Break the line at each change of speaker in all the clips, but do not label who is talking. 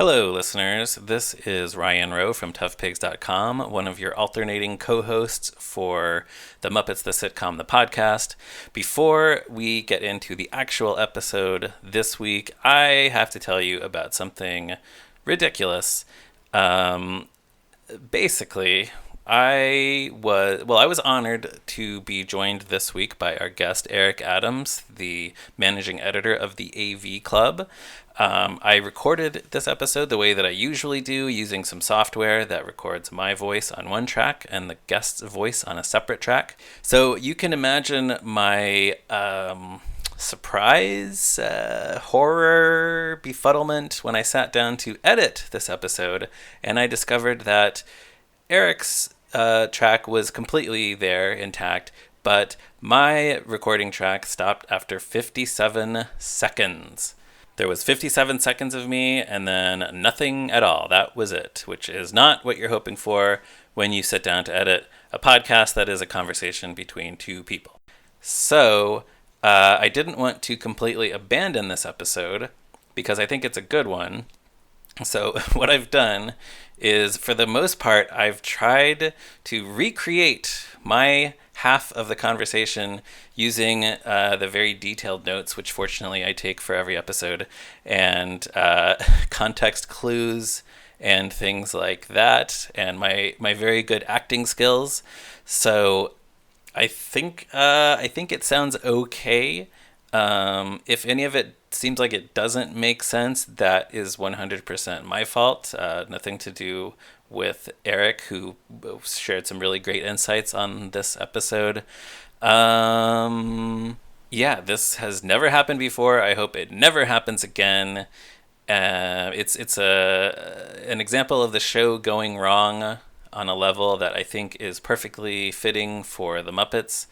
Hello, listeners. This is Ryan Roe from toughpigs.com, one of your alternating co hosts for the Muppets, the Sitcom, the podcast. Before we get into the actual episode this week, I have to tell you about something ridiculous. Um, Basically, I was honored to be joined this week by our guest Erik Adams, the managing editor of the AV Club. I recorded this episode the way that I usually do, using some software that records my voice on one track and the guest's voice on a separate track. So you can imagine my surprise, horror, befuddlement when I sat down to edit this episode, and I discovered that Erik's track was completely there, intact, but my recording track stopped after 57 seconds. There was 57 seconds of me and then nothing at all. That was it, which is not what you're hoping for when you sit down to edit a podcast that is a conversation between two people. So, I didn't want to completely abandon this episode because I think it's a good one. So what I've done is, for the most part, I've tried to recreate my half of the conversation using the very detailed notes, which fortunately I take for every episode, and context clues and things like that, and my very good acting skills. So I think it sounds okay. If any of it seems like it doesn't make sense, that is 100% my fault. Nothing to do with Erik, who shared some really great insights on this episode. Yeah, this has never happened before. I hope it never happens again. It's an example of the show going wrong on a level that I think is perfectly fitting for the Muppets.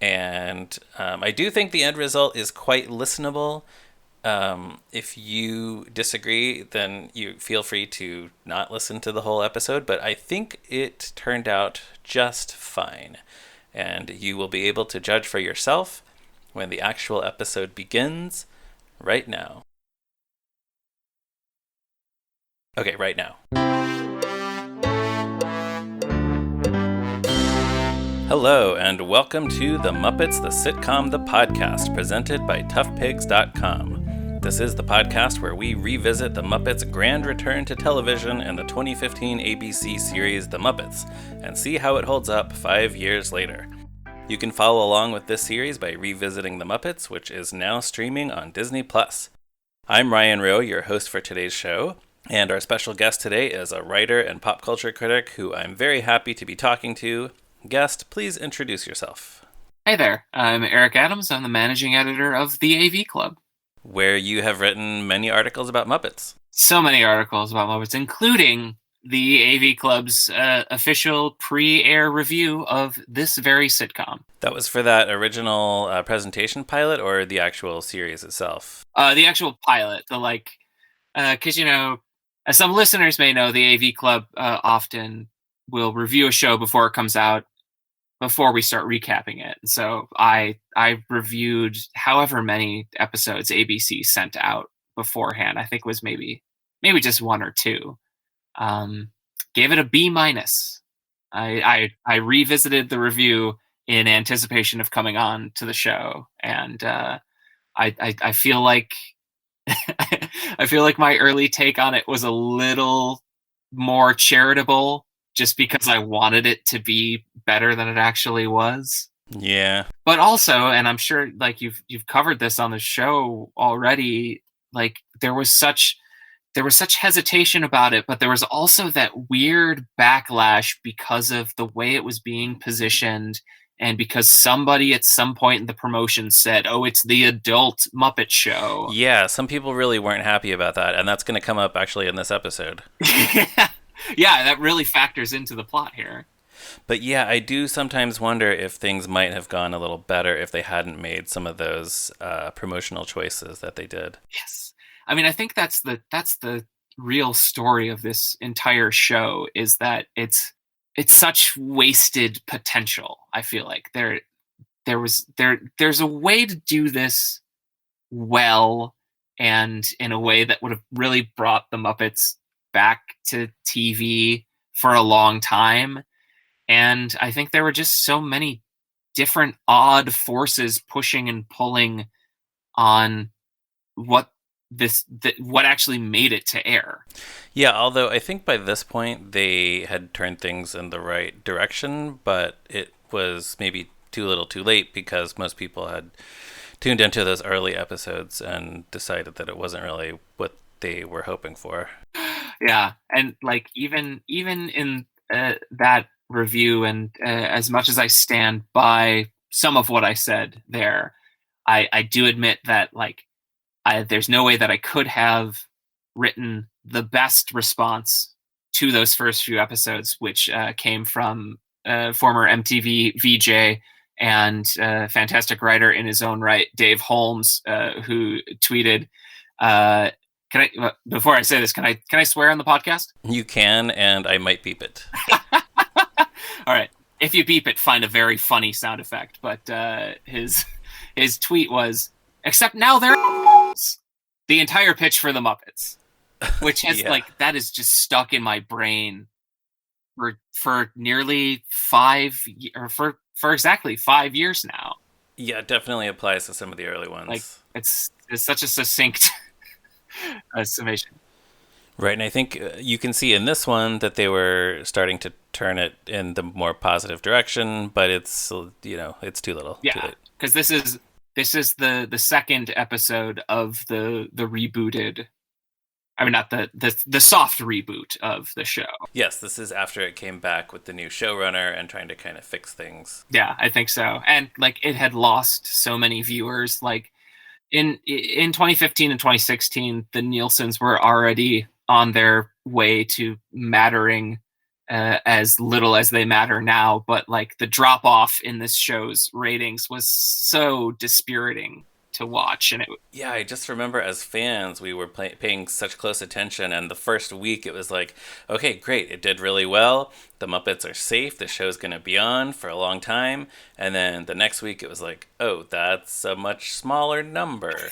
And I do think the end result is quite listenable. If you disagree, then you feel free to not listen to the whole episode, but I think it turned out just fine. And you will be able to judge for yourself when the actual episode begins right now. Okay, right now. Hello, and welcome to The Muppets, the Sitcom, the podcast, presented by toughpigs.com. This is the podcast where we revisit the Muppets' grand return to television in the 2015 ABC series The Muppets, and see how it holds up 5 years later. You can follow along with this series by revisiting The Muppets, which is now streaming on Disney+. I'm Ryan Roe, your host for today's show, and our special guest today is a writer and pop culture critic who I'm very happy to be talking to. Guest, please introduce yourself.
Hey there, I'm Erik Adams. I'm the managing editor of the AV Club,
where you have written many articles about Muppets.
So many articles about Muppets, including the AV Club's official pre-air review of this very sitcom.
That was for that original presentation pilot, or the actual series itself?
The actual pilot, because, as some listeners may know, the AV Club often will review a show before it comes out, before we start recapping it. So I reviewed however many episodes ABC sent out beforehand. I think it was maybe just one or two. Gave it a B-. I revisited the review in anticipation of coming on to the show, and I feel like I feel like my early take on it was a little more charitable, just because I wanted it to be better than it actually was.
Yeah.
But also, and I'm sure you've covered this on the show already, there was such hesitation about it, but there was also that weird backlash because of the way it was being positioned, and because somebody at some point in the promotion said, "Oh, it's the adult Muppet show."
Yeah, some people really weren't happy about that, and that's going to come up actually in this episode.
Yeah, that really factors into the plot here.
But yeah, I do sometimes wonder if things might have gone a little better if they hadn't made some of those promotional choices that they did.
Yes. I mean, I think that's the real story of this entire show, is that it's such wasted potential. I feel like there's a way to do this well and in a way that would have really brought the Muppets back to TV for a long time. And I think there were just so many different odd forces pushing and pulling on what what actually made it to air.
Yeah, although I think by this point they had turned things in the right direction, but it was maybe too little too late because most people had tuned into those early episodes and decided that it wasn't really what they were hoping for.
Yeah, and like even in that review, and as much as I stand by some of what I said there, I do admit that like there's no way that I could have written the best response to those first few episodes, which came from former MTV VJ and fantastic writer in his own right, Dave Holmes, who tweeted, "Can I? Before I say this, can I swear on the podcast?"
You can, and I might beep it.
All right. If you beep it, find a very funny sound effect. But his tweet was, "Except now they're the entire pitch for the Muppets," which has
Yeah.
that is just stuck in my brain for nearly 5 or for exactly 5 years now.
Yeah, it definitely applies to some of the early
Like
ones.
it's such a succinct summation.
Right, and I think you can see in this one that they were starting to turn it in the more positive direction, but it's it's too little, too
Yeah,
late.
because this is the second episode of the rebooted. I mean, not the soft reboot of the show.
Yes, this is after it came back with the new showrunner and trying to kind of fix things.
Yeah, I think so. And like it had lost so many viewers. Like in 2015 and 2016, the Nielsen's were already on their way to mattering as little as they matter now. But like the drop off in this show's ratings was so dispiriting to watch, and it
Yeah, I just remember as fans, we were paying such close attention, and the first week it was like, okay, great, it did really well. The Muppets are safe. The show's going to be on for a long time. And then the next week it was like, oh, that's a much smaller number.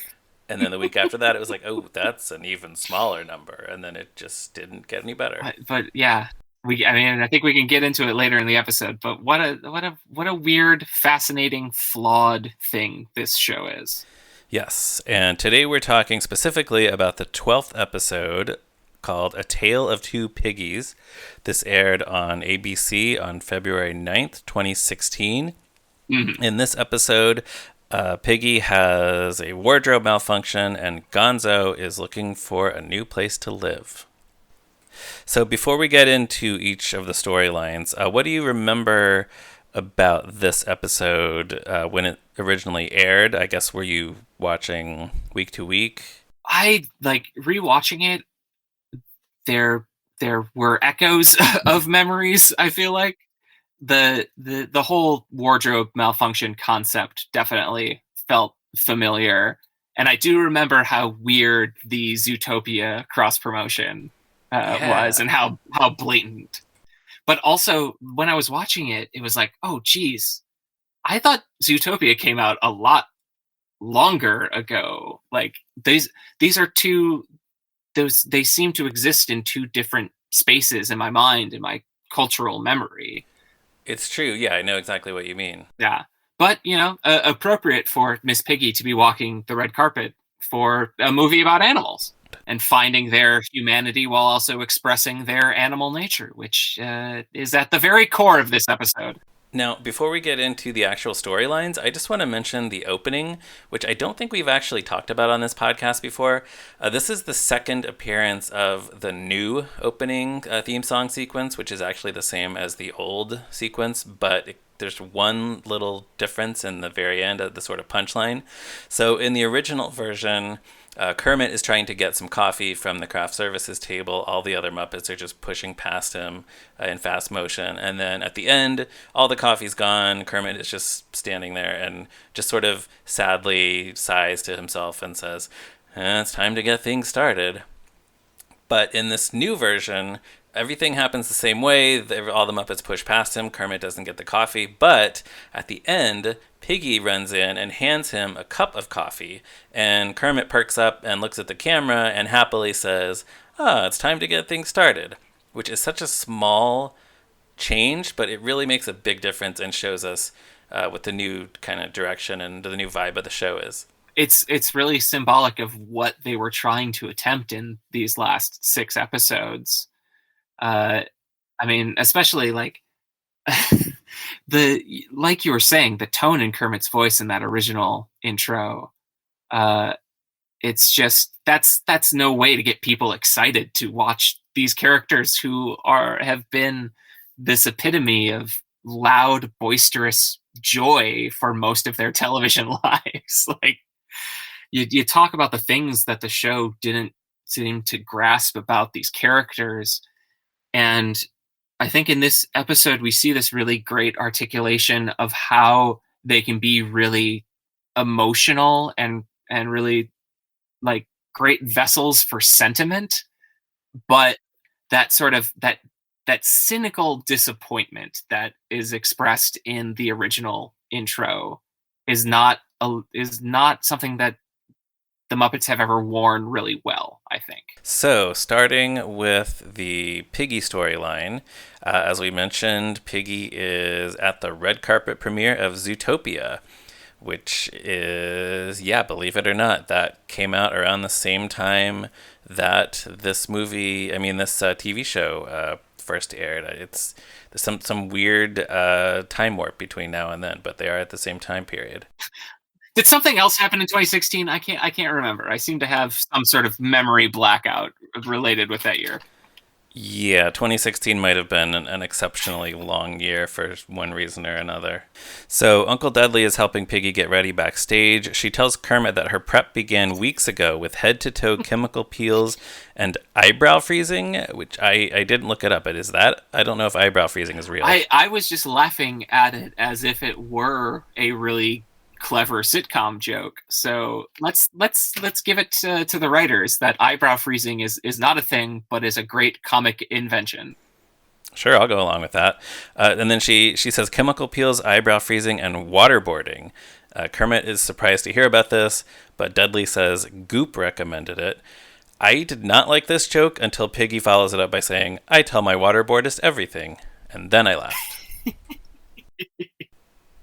And then the week after that, it was like, oh, that's an even smaller number. And then it just didn't get any better.
but yeah. I mean, I think we can get into it later in the episode. But what a weird, fascinating, flawed thing this show is.
Yes, and today we're talking specifically about the 12th episode called A Tale of Two Piggies. This aired on ABC on February 9th, 2016.
Mm-hmm.
In this episode, Piggy has a wardrobe malfunction and Gonzo is looking for a new place to live. So before we get into each of the storylines, what do you remember about this episode when it originally aired? I guess were you watching week to week?
I like rewatching it. There were echoes of memories. I feel like the whole wardrobe malfunction concept definitely felt familiar, and I do remember how weird the Zootopia cross promotion was,
Yeah.
and how blatant. But also, when I was watching it, it was like, oh, geez, I thought Zootopia came out a lot longer ago. Like these are two those they seem to exist in two different spaces in my mind, in my cultural memory.
It's true. Yeah, I know exactly what you mean.
Yeah, but appropriate for Miss Piggy to be walking the red carpet for a movie about animals and finding their humanity while also expressing their animal nature, which is at the very core of this episode.
Now, before we get into the actual storylines, I just want to mention the opening, which I don't think we've actually talked about on this podcast before. This is the second appearance of the new opening theme song sequence, which is actually the same as the old sequence, but there's one little difference in the very end of the sort of punchline. So in the original version, Kermit is trying to get some coffee from the craft services table. All the other Muppets are just pushing past him in fast motion. And then at the end, all the coffee's gone. Kermit is just standing there and just sort of sadly sighs to himself and says, it's time to get things started. But in this new version, Everything happens the same way. All the Muppets push past him. Kermit doesn't get the coffee. But at the end, Piggy runs in and hands him a cup of coffee. And Kermit perks up and looks at the camera and happily says, "Ah, it's time to get things started." Which is such a small change, but it really makes a big difference and shows us what the new kind of direction and the new vibe of the show is.
It's really symbolic of what they were trying to attempt in these last 6 episodes. I mean, especially like like you were saying, the tone in Kermit's voice in that original intro. It's just that's no way to get people excited to watch these characters who have been this epitome of loud, boisterous joy for most of their television lives. Like you talk about the things that the show didn't seem to grasp about these characters, and I think in this episode we see this really great articulation of how they can be really emotional and really like great vessels for sentiment, but that sort of that cynical disappointment that is expressed in the original intro is not something that the Muppets have ever worn really well, I think.
So, starting with the Piggy storyline, as we mentioned, Piggy is at the red carpet premiere of Zootopia, which is, yeah, believe it or not, that came out around the same time that this TV show first aired. It's some weird time warp between now and then, but they are at the same time period.
Did something else happen in 2016? I can't remember. I seem to have some sort of memory blackout related with that year.
Yeah, 2016 might have been an exceptionally long year for one reason or another. So, Uncle Dudley is helping Piggy get ready backstage. She tells Kermit that her prep began weeks ago with head to toe chemical peels and eyebrow freezing, which I didn't look it up. But is that? I don't know if eyebrow freezing is real.
I was just laughing at it as if it were a really clever sitcom joke. So let's give it to the writers that eyebrow freezing is not a thing, but is a great comic invention.
Sure, I'll go along with that. And then she says chemical peels, eyebrow freezing, and waterboarding. Kermit is surprised to hear about this, but Dudley says Goop recommended it. I did not like this joke until Piggy follows it up by saying, "I tell my waterboardist everything," and then I laughed.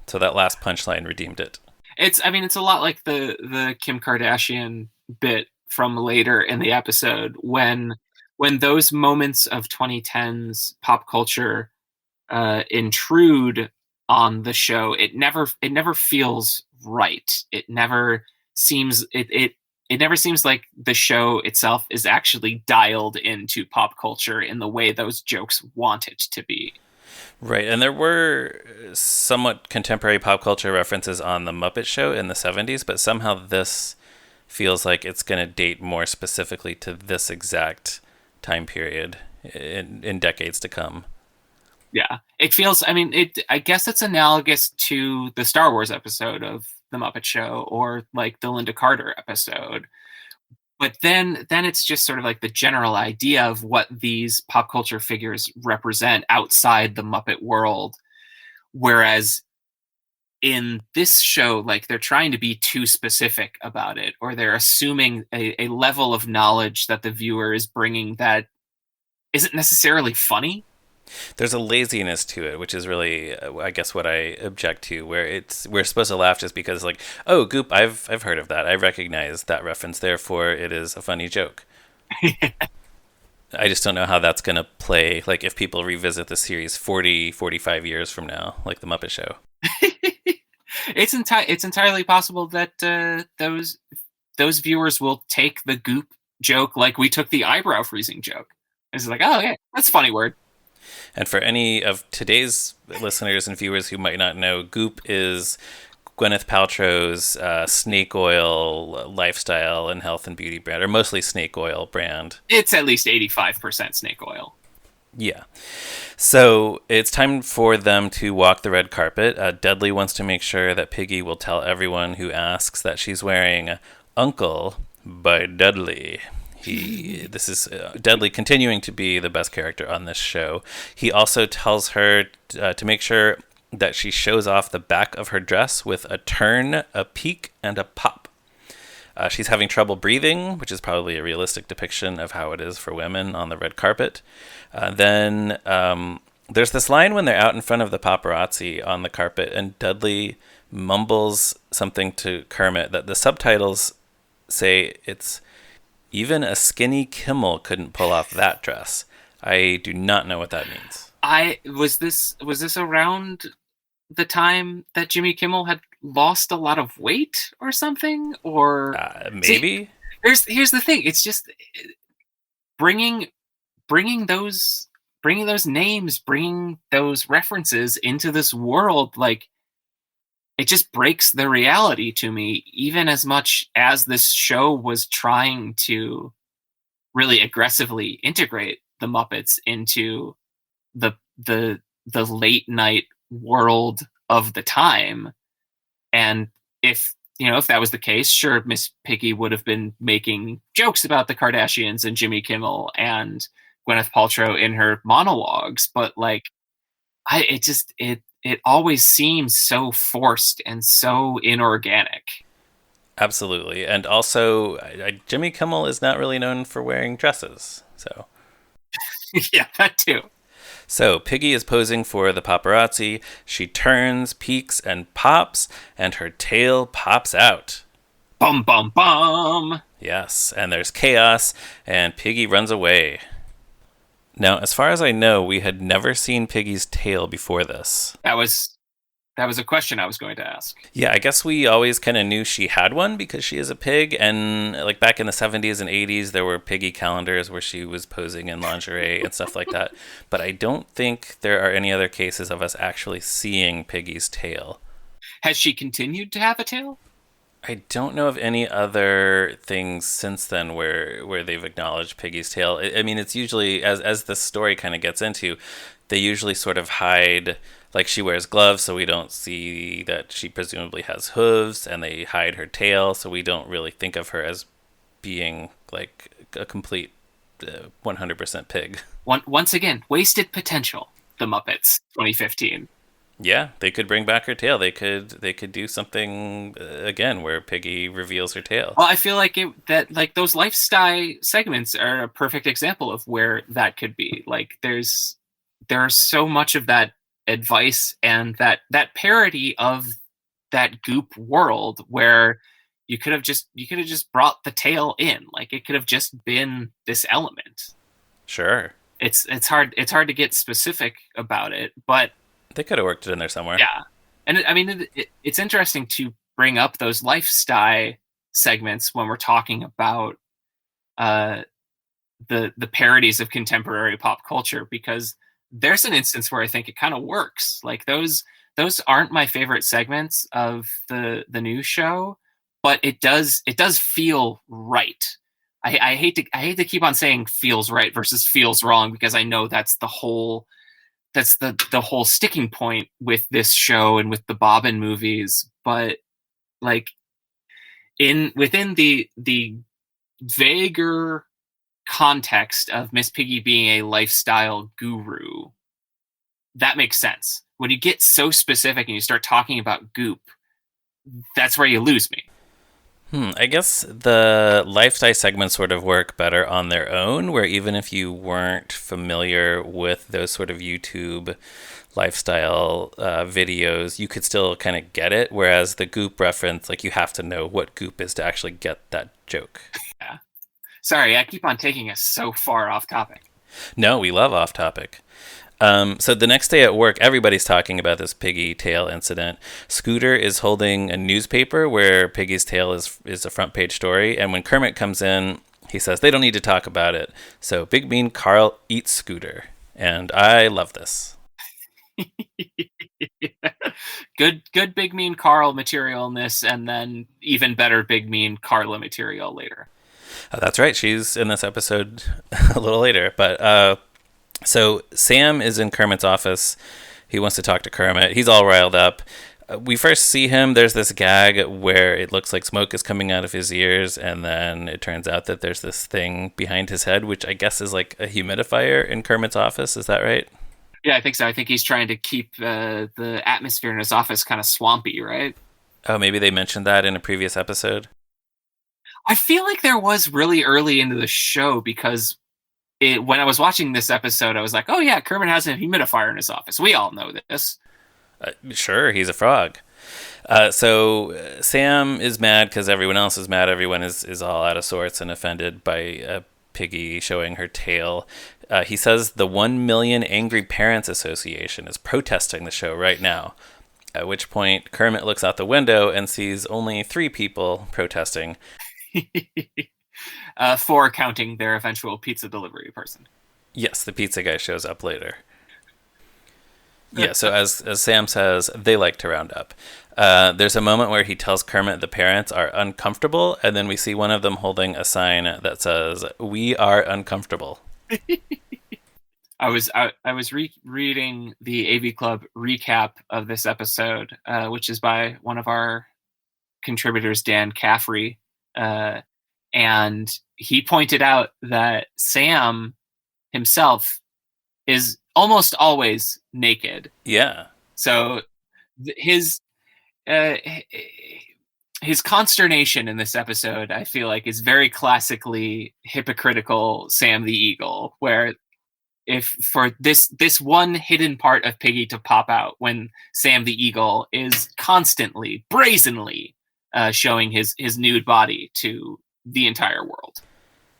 So that last punchline redeemed it.
It's a lot like the Kim Kardashian bit from later in the episode when those moments of 2010s pop culture intrude on the show. It never feels right. It never seems like the show itself is actually dialed into pop culture in the way those jokes want it to be.
Right, and there were somewhat contemporary pop culture references on The Muppet Show in the 70s, but somehow this feels like it's going to date more specifically to this exact time period in decades to come.
Yeah, it feels, I guess it's analogous to the Star Wars episode of The Muppet Show or like the Linda Carter episode. But then it's just sort of like the general idea of what these pop culture figures represent outside the Muppet world. Whereas in this show, like they're trying to be too specific about it, or they're assuming a level of knowledge that the viewer is bringing that isn't necessarily funny.
There's a laziness to it, which is really, I guess, what I object to. Where we're supposed to laugh just because, like, oh, Goop, I've heard of that. I recognize that reference. Therefore, it is a funny joke. I just don't know how that's going to play. Like, if people revisit the series 40, 45 years from now, like the Muppet Show.
It's entirely possible that those viewers will take the Goop joke like we took the eyebrow freezing joke. It's like, oh yeah, that's a funny word.
And for any of today's listeners and viewers who might not know, Goop is Gwyneth Paltrow's snake oil lifestyle and health and beauty brand, or mostly snake oil brand.
It's at least 85% snake oil.
Yeah. So it's time for them to walk the red carpet. Dudley wants to make sure that Piggy will tell everyone who asks that she's wearing Uncle by Dudley. This is Dudley continuing to be the best character on this show. He also tells her to make sure that she shows off the back of her dress with a turn, a peek, and a pop. She's having trouble breathing, which is probably a realistic depiction of how it is for women on the red carpet. Then there's this line when they're out in front of the paparazzi on the carpet, and Dudley mumbles something to Kermit that the subtitles say it's even a skinny Kimmel couldn't pull off that dress. I do not know what that means.
Was this around the time that Jimmy Kimmel had lost a lot of weight or something? Or
maybe.
See, here's the thing. It's just bringing those names, bringing those references into this world, like, it just breaks the reality to me, even as much as this show was trying to really aggressively integrate the Muppets into the late night world of the time. And if that was the case, sure, Miss Piggy would have been making jokes about the Kardashians and Jimmy Kimmel and Gwyneth Paltrow in her monologues, but like, it always seems so forced and so inorganic.
Absolutely. And also, Jimmy Kimmel is not really known for wearing dresses. So,
yeah, that too.
So Piggy is posing for the paparazzi. She turns, peeks, and pops, and her tail pops out.
Bum, bum, bum.
Yes, and there's chaos, and Piggy runs away. Now, as far as I know, we had never seen Piggy's tail before this.
That was a question I was going to ask.
Yeah, I guess we always kind of knew she had one because she is a pig. And like back in the 70s and 80s, there were Piggy calendars where she was posing in lingerie and stuff like that. But I don't think there are any other cases of us actually seeing Piggy's tail.
Has she continued to have a tail?
I don't know of any other things since then where they've acknowledged Piggy's tail. I mean, it's usually, as the story kind of gets into, they usually sort of hide, like she wears gloves so we don't see that she presumably has hooves, and they hide her tail so we don't really think of her as being like a complete 100% pig.
Once again, wasted potential, the Muppets 2015.
Yeah, they could bring back her tail. They could do something again where Piggy reveals her tail.
Well, I feel like those lifestyle segments are a perfect example of where that could be. Like there's so much of that advice and that parody of that Goop world where you could have just brought the tail in. Like it could have just been this element.
Sure.
It's hard to get specific about it, but
they could have worked it in there somewhere.
Yeah. And I mean, it's interesting to bring up those lifestyle segments when we're talking about the parodies of contemporary pop culture, because there's an instance where I think it kind of works. Like those aren't my favorite segments of the new show, but it does feel right. I hate to keep on saying feels right versus feels wrong, because I know that's the whole sticking point with this show and with the Bobbin movies. But like within the vaguer context of Miss Piggy being a lifestyle guru, that makes sense. When you get so specific and you start talking about Goop, that's where you lose me.
I guess the lifestyle segments sort of work better on their own, where even if you weren't familiar with those sort of YouTube lifestyle videos, you could still kind of get it. Whereas the Goop reference, like you have to know what Goop is to actually get that joke.
Yeah. Sorry, I keep on taking us so far off topic.
No, we love off topic. So the next day at work, everybody's talking about this Piggy tail incident. Scooter is holding a newspaper where Piggy's tail is a front page story. And when Kermit comes in, he says they don't need to talk about it. So Big Mean Carl eats Scooter. And I love this.
Good Big Mean Carl material in this, and then even better Big Mean Carla material later.
That's right. She's in this episode a little later. But so Sam is in Kermit's office. He wants to talk to Kermit. He's all riled up. We first see him. There's this gag where it looks like smoke is coming out of his ears, and then it turns out that there's this thing behind his head, which I guess is like a humidifier in Kermit's office. Is that right?
Yeah, I think so. I think he's trying to keep the atmosphere in his office kind of swampy, right?
Oh, maybe they mentioned that in a previous episode.
I feel like there was really early into the show because when I was watching this episode, I was like, oh yeah, Kermit has a humidifier in his office. We all know this.
Sure, he's a frog. So Sam is mad because everyone else is mad. Everyone is all out of sorts and offended by Piggy showing her tail. He says the 1 Million Angry Parents Association is protesting the show right now. At which point, Kermit looks out the window and sees only 3 people protesting.
4 counting their eventual pizza delivery person.
Yes, the pizza guy shows up later. Yeah, so as Sam says, they like to round up. There's a moment where he tells Kermit the parents are uncomfortable, and then we see one of them holding a sign that says, "We are uncomfortable."
I was reading the AV Club recap of this episode, which is by one of our contributors, Dan Caffrey, and he pointed out that Sam himself is almost always naked.
Yeah.
So his consternation in this episode, I feel like, is very classically hypocritical Sam the Eagle, where if for this one hidden part of Piggy to pop out when Sam the Eagle is constantly, brazenly showing his nude body to the entire world.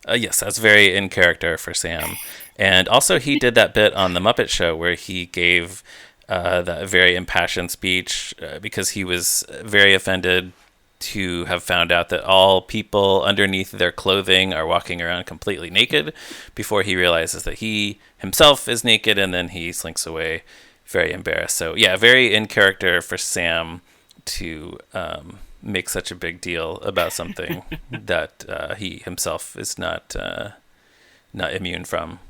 Yes, that's very in character for Sam. And also he did that bit on The Muppet Show where he gave that very impassioned speech because he was very offended to have found out that all people underneath their clothing are walking around completely naked before he realizes that he himself is naked, and then he slinks away very embarrassed. So yeah, very in character for Sam to make such a big deal about something that he himself is not immune from.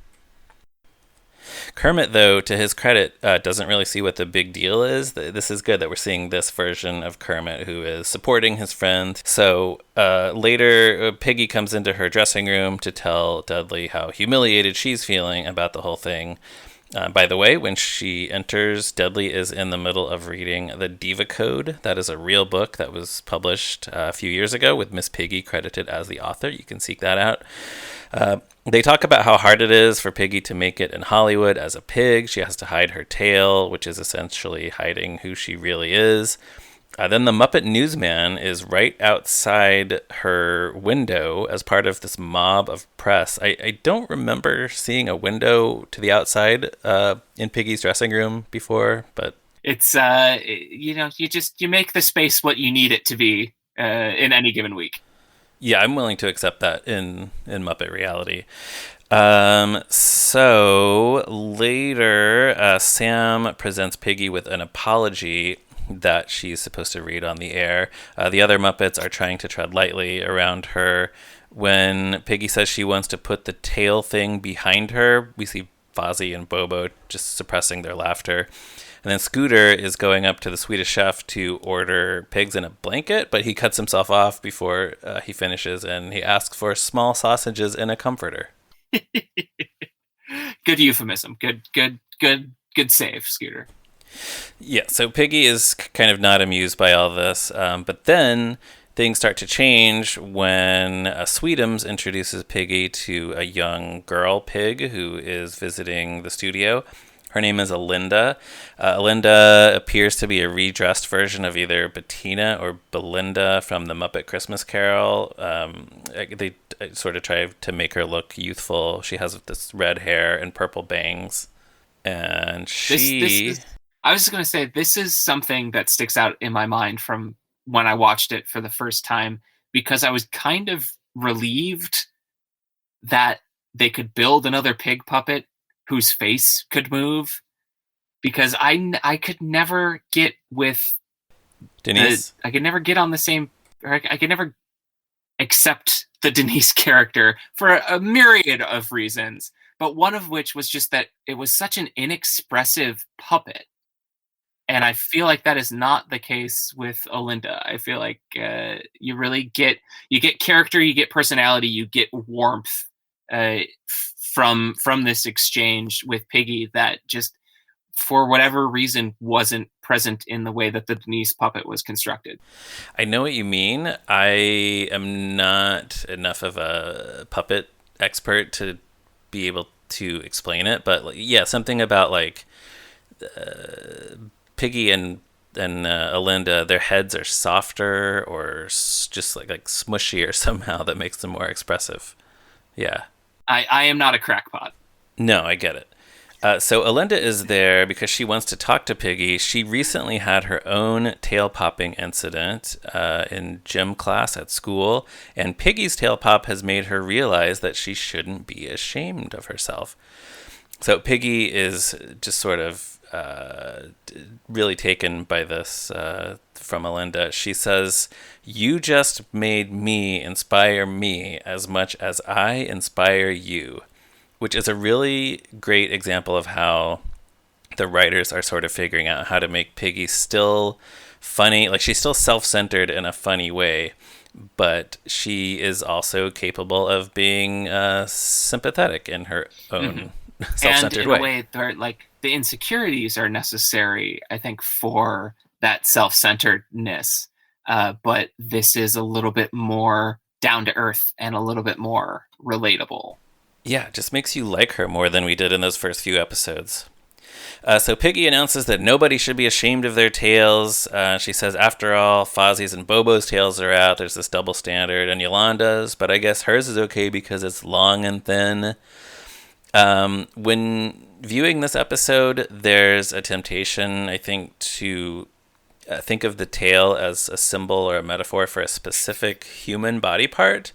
Kermit, though, to his credit, doesn't really see what the big deal is. This is good that we're seeing this version of Kermit who is supporting his friend. So later, Piggy comes into her dressing room to tell Dudley how humiliated she's feeling about the whole thing. By the way, when she enters, Dudley is in the middle of reading The Diva Code. That is a real book that was published a few years ago with Miss Piggy credited as the author. You can seek that out. They talk about how hard it is for Piggy to make it in Hollywood as a pig. She has to hide her tail, which is essentially hiding who she really is. Then the Muppet Newsman is right outside her window as part of this mob of press. I don't remember seeing a window to the outside in Piggy's dressing room before, but
it's you make the space what you need it to be in any given week.
Yeah, I'm willing to accept that in Muppet reality. So later, Sam presents Piggy with an apology that she's supposed to read on the air. The other Muppets are trying to tread lightly around her. When Piggy says she wants to put the tail thing behind her, we see Fozzie and Bobo just suppressing their laughter. And then Scooter is going up to the Swedish chef to order pigs in a blanket, but he cuts himself off before he finishes, and he asks for small sausages in a comforter.
Good euphemism. Good save, Scooter.
Yeah, so Piggy is kind of not amused by all this, but then things start to change when Sweetums introduces Piggy to a young girl pig who is visiting the studio. Her name is Alinda. Alinda appears to be a redressed version of either Bettina or Belinda from the Muppet Christmas Carol. They sort of try to make her look youthful. She has this red hair and purple bangs. And
I was just going to say, this is something that sticks out in my mind from when I watched it for the first time, because I was kind of relieved that they could build another pig puppet whose face could move, because I could never get with
Denise.
I could never get on the same, or I could never accept the Denise character for a myriad of reasons, but one of which was just that it was such an inexpressive puppet And I feel like that is not the case with Olinda. I feel like you get character, you get personality, you get warmth from this exchange with Piggy that just for whatever reason wasn't present in the way that the Denise puppet was constructed.
I know what you mean. I am not enough of a puppet expert to be able to explain it, but like, yeah, something about like Piggy and Alinda, their heads are softer or just like smushier somehow that makes them more expressive. Yeah.
I am not a crackpot.
No, I get it. So Alinda is there because she wants to talk to Piggy. She recently had her own tail popping incident in gym class at school, and Piggy's tail pop has made her realize that she shouldn't be ashamed of herself. So Piggy is just sort of really taken by this from Alinda. She says, "You just made me inspire me as much as I inspire you," which is a really great example of how the writers are sort of figuring out how to make Piggy still funny. Like she's still self-centered in a funny way, but she is also capable of being sympathetic in her own self-centered
and in
way.
a way where like the insecurities are necessary, I think, for that self-centeredness. But this is a little bit more down to earth and a little bit more relatable.
Yeah, it just makes you like her more than we did in those first few episodes. So Piggy announces that nobody should be ashamed of their tails. She says, after all, Fozzie's and Bobo's tails are out. There's this double standard, and Yolanda's, but I guess hers is okay because it's long and thin. When viewing this episode, there's a temptation, I think, to think of the tail as a symbol or a metaphor for a specific human body part.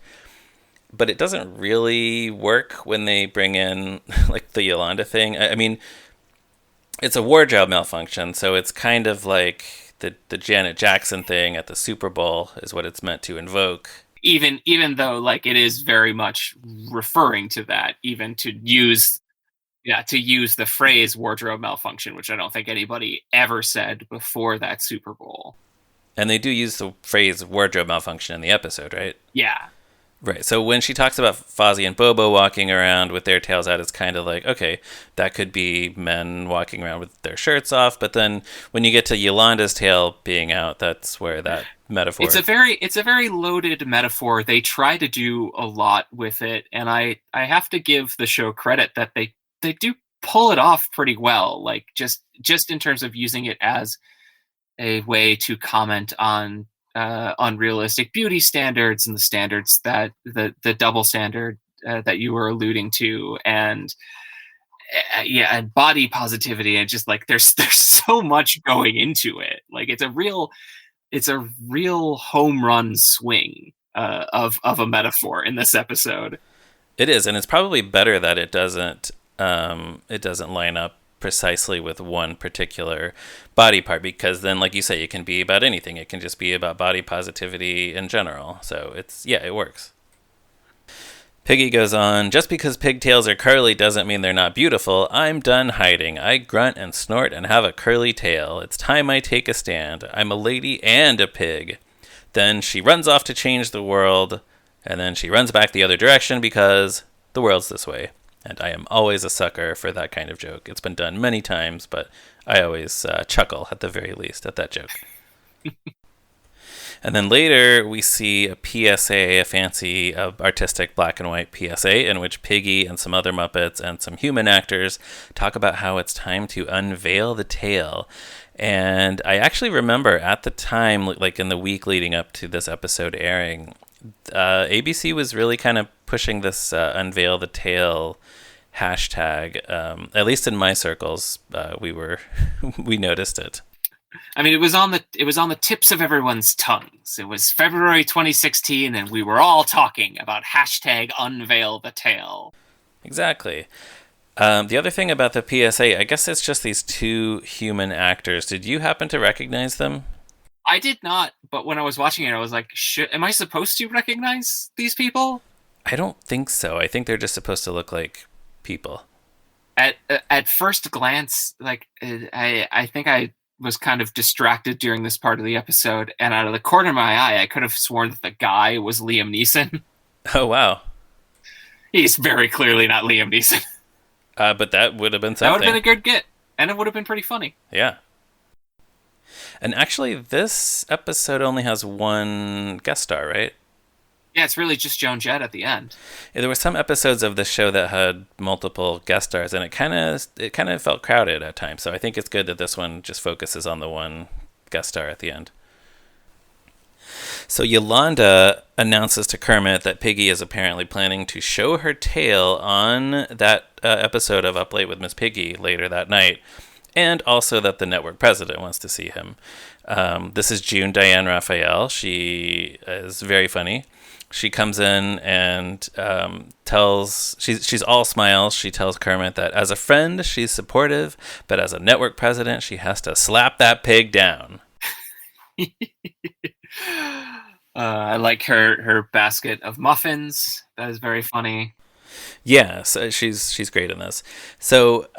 But it doesn't really work when they bring in like the Yolanda thing. I mean, it's a wardrobe malfunction, so it's kind of like the Janet Jackson thing at the Super Bowl is what it's meant to invoke.
Even though like it is very much referring to that, even to use the phrase wardrobe malfunction, which I don't think anybody ever said before that Super Bowl.
And they do use the phrase wardrobe malfunction in the episode, right?
Yeah.
Right. So when she talks about Fozzie and Bobo walking around with their tails out, it's kind of like, okay, that could be men walking around with their shirts off. But then when you get to Yolanda's tail being out, that's where that metaphor.
It's a very loaded metaphor. They try to do a lot with it, and I have to give the show credit that they do pull it off pretty well. Like just in terms of using it as a way to comment on unrealistic beauty standards and the standards that the double standard that you were alluding to, and and body positivity, and just like there's so much going into it. Like it's a real home run swing of a metaphor in this episode.
It is, and it's probably better that it doesn't line up precisely with one particular body part, because then, like you say, it can be about anything. It can just be about body positivity in general. So it works. Piggy goes on, just because pigtails are curly doesn't mean they're not beautiful. I'm done hiding. I grunt and snort and have a curly tail. It's time I take a stand. I'm a lady and a pig. Then she runs off to change the world, and then she runs back the other direction because the world's this way. And I am always a sucker for that kind of joke. It's been done many times, but I always chuckle, at the very least, at that joke. And then later, we see a PSA, a fancy, artistic black and white PSA, in which Piggy and some other Muppets and some human actors talk about how it's time to unveil the tail. And I actually remember at the time, like in the week leading up to this episode airing, ABC was really kind of pushing this unveil the tail hashtag. At least in my circles, we noticed it.
I mean, it was on the tips of everyone's tongues. It was February 2016, and we were all talking about hashtag unveil the tail.
Exactly. The other thing about the PSA, I guess it's just these two human actors. Did you happen to recognize them?
I did not, but when I was watching it, I was like, am I supposed to recognize these people?
I don't think so. I think they're just supposed to look like people.
At first glance, like I think I was kind of distracted during this part of the episode, and out of the corner of my eye, I could have sworn that the guy was Liam Neeson.
Oh, wow.
He's very clearly not Liam Neeson.
But that would have been
That
something.
would have been a good get, and it would have been pretty funny.
Yeah. And actually, this episode only has one guest star, right?
Yeah, it's really just Joan Jett at the end.
Yeah, there were some episodes of the show that had multiple guest stars, and it kind of felt crowded at times. So I think it's good that this one just focuses on the one guest star at the end. So Yolanda announces to Kermit that Piggy is apparently planning to show her tail on that episode of Up Late with Miss Piggy later that night, and also that the network president wants to see him. This is June Diane Raphael. She is very funny. She comes in and she's all smiles. She tells Kermit that as a friend, she's supportive, but as a network president, she has to slap that pig down.
I like her basket of muffins. That is very funny.
Yeah, so she's great in this. So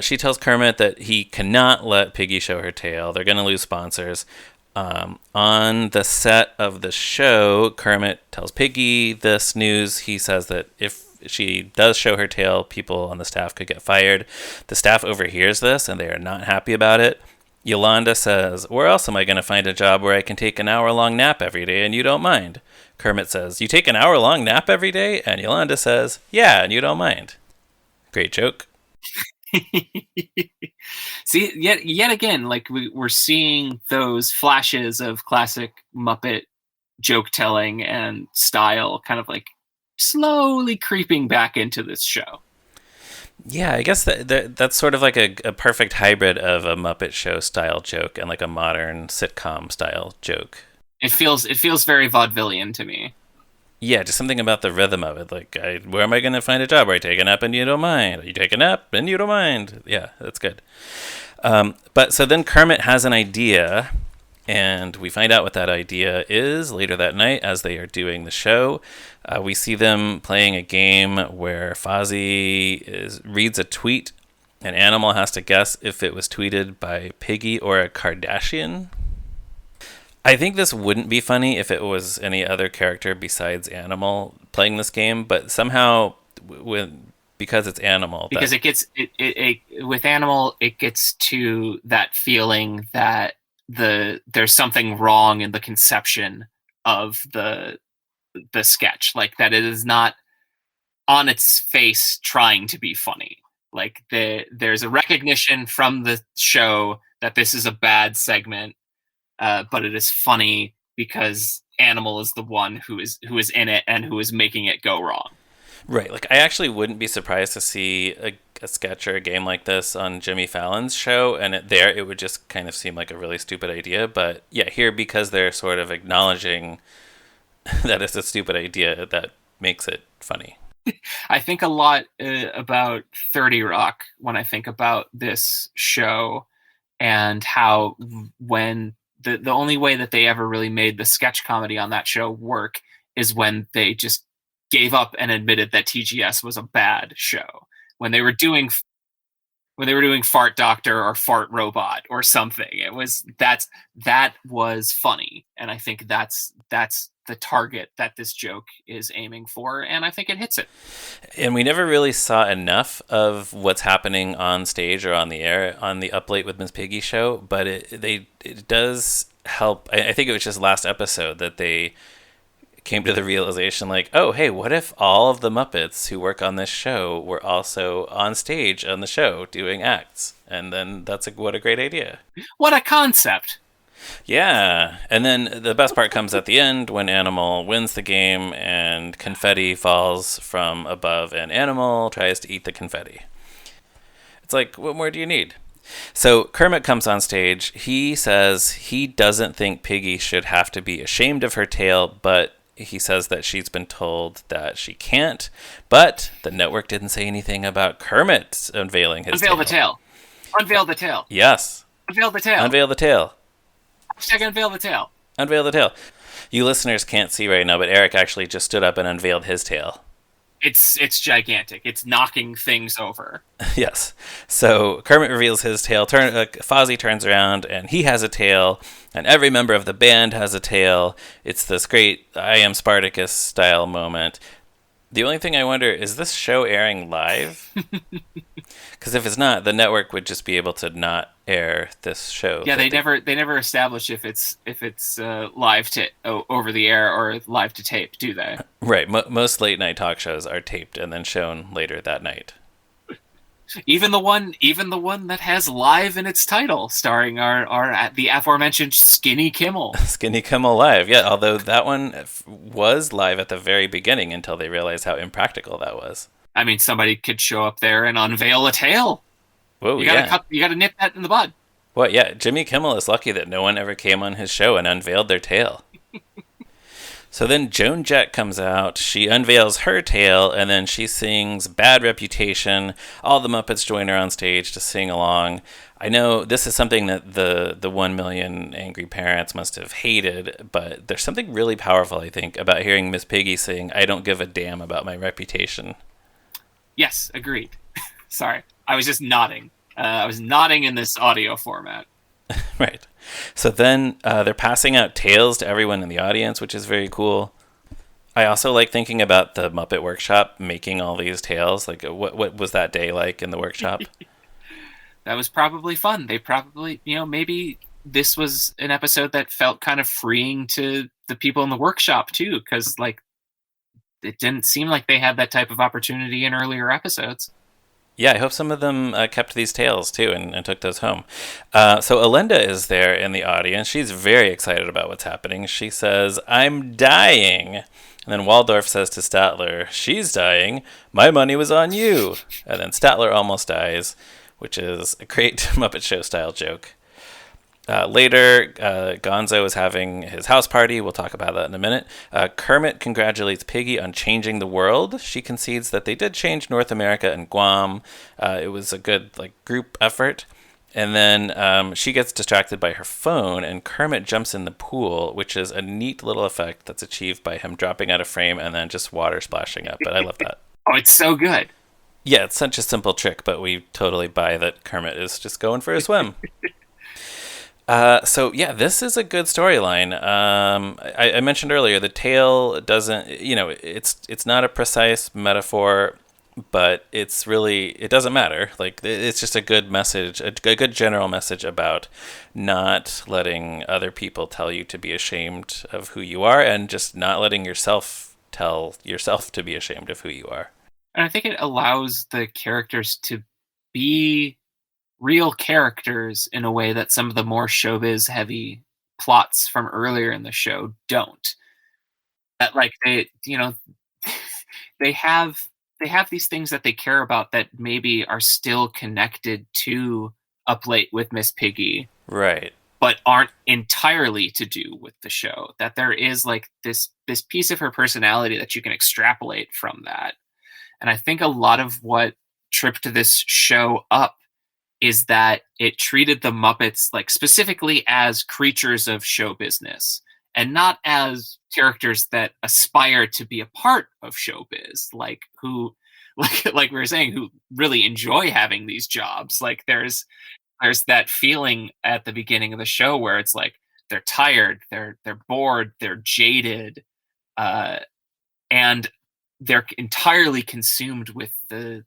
she tells Kermit that he cannot let Piggy show her tail. They're going to lose sponsors. On the set of the show, Kermit tells Piggy this news. He says that if she does show her tail, people on the staff could get fired. The staff overhears this, and they are not happy about it. Yolanda says, "Where else am I going to find a job where I can take an hour-long nap every day and you don't mind?" Kermit says, "You take an hour-long nap every day?" And Yolanda says, "Yeah, and you don't mind." Great joke.
See, yet again, like we're seeing those flashes of classic Muppet joke telling and style kind of like slowly creeping back into this show.
Yeah, I guess that's sort of like a perfect hybrid of a Muppet Show style joke and like a modern sitcom style joke.
It feels very vaudevillian to me.
Yeah, just something about the rhythm of it. Like, where am I going to find a job where I take a nap and you don't mind? You take a nap and you don't mind. Yeah, that's good. But so then Kermit has an idea, and we find out what that idea is later that night as they are doing the show. We see them playing a game where Fozzie reads a tweet. An animal has to guess if it was tweeted by Piggy or a Kardashian. I think this wouldn't be funny if it was any other character besides Animal playing this game, but somehow because it's Animal.
Because with Animal, it gets to that feeling that there's something wrong in the conception of the sketch, like that it is not on its face trying to be funny. Like there's a recognition from the show that this is a bad segment. But it is funny because Animal is the one who is in it and who is making it go wrong.
Right. Like, I actually wouldn't be surprised to see a sketch or a game like this on Jimmy Fallon's show, and it would just kind of seem like a really stupid idea. But yeah, here, because they're sort of acknowledging that it's a stupid idea, that makes it funny.
I think a lot about 30 Rock when I think about this show and how when the only way that they ever really made the sketch comedy on that show work is when they just gave up and admitted that TGS was a bad show. When they were doing Fart Doctor or Fart Robot or something, that was funny, and I think that's the target that this joke is aiming for, and I think it hits it.
And we never really saw enough of what's happening on stage or on the air on the Up Late with Miss Piggy show, but it does help. I think it was just last episode that they came to the realization, like, oh, hey, what if all of the Muppets who work on this show were also on stage on the show doing acts? And then what a great idea.
What a concept.
Yeah. And then the best part comes at the end when Animal wins the game and confetti falls from above and Animal tries to eat the confetti. It's like, what more do you need? So Kermit comes on stage. He says he doesn't think Piggy should have to be ashamed of her tail, but he says that she's been told that she can't. But the network didn't say anything about Kermit unveiling his tail.
Unveil the tail. Unveil the tail.
Yes.
Unveil the tail.
Unveil the tail.
Hashtag unveil the tail.
Unveil the tail. You listeners can't see right now, but Erik actually just stood up and unveiled his tail.
It's gigantic. It's knocking things over.
Yes. So Kermit reveals his tail. Fozzie turns around and he has a tail, and every member of the band has a tail. It's this great I am Spartacus style moment. The only thing I wonder is this show airing live? Because if it's not, the network would just be able to not air this show.
Yeah, they never establish if it's live to over the air or live to tape, do they?
Right. Most late night talk shows are taped and then shown later that night.
Even the one that has live in its title, starring our the aforementioned Skinny Kimmel.
Skinny Kimmel Live. Yeah, although that one was live at the very beginning until they realized how impractical that was.
I mean, somebody could show up there and unveil a tail.
Whoa,
You gotta nip that in the bud.
What? Yeah, Jimmy Kimmel is lucky that no one ever came on his show and unveiled their tail. So then Joan Jett comes out, she unveils her tail, and then she sings Bad Reputation. All the Muppets join her on stage to sing along. I know this is something that the 1 million angry parents must have hated, but there's something really powerful, I think, about hearing Miss Piggy sing I don't give a damn about my reputation.
Yes, agreed. Sorry, I was just nodding. I was nodding in this audio format.
Right. So then they're passing out tails to everyone in the audience, which is very cool. I also like thinking about the Muppet Workshop making all these tails. Like, what was that day like in the workshop?
That was probably fun. They probably, maybe this was an episode that felt kind of freeing to the people in the workshop too, because like it didn't seem like they had that type of opportunity in earlier episodes.
Yeah, I hope some of them kept these tails too and took those home. So Alinda is there in the audience. She's very excited about what's happening. She says, I'm dying. And then Waldorf says to Statler, she's dying. My money was on you. And then Statler almost dies, which is a great Muppet Show style joke. Later, Gonzo is having his house party. We'll talk about that in a minute. Kermit congratulates Piggy on changing the world. She concedes that they did change North America and Guam. It was a good group effort. And then she gets distracted by her phone, and Kermit jumps in the pool, which is a neat little effect that's achieved by him dropping out of frame and then just water splashing up. But I love that.
Oh, it's so good.
Yeah, it's such a simple trick, but we totally buy that Kermit is just going for a swim. So yeah, this is a good storyline. I mentioned earlier the tale doesn't, it's not a precise metaphor, but it doesn't matter. Like it's just a good message, a good general message about not letting other people tell you to be ashamed of who you are, and just not letting yourself tell yourself to be ashamed of who you are.
And I think it allows the characters to be real characters in a way that some of the more showbiz heavy plots from earlier in the show don't. That they have these things that they care about that maybe are still connected to Up Late with Miss Piggy,
Right.
but aren't entirely to do with the show. That there is this piece of her personality that you can extrapolate from that. And I think a lot of what tripped this show up is that it treated the Muppets specifically as creatures of show business and not as characters that aspire to be a part of showbiz, who like we were saying, who really enjoy having these jobs. There's that feeling at the beginning of the show where it's like they're tired, they're bored, they're jaded, and they're entirely consumed with the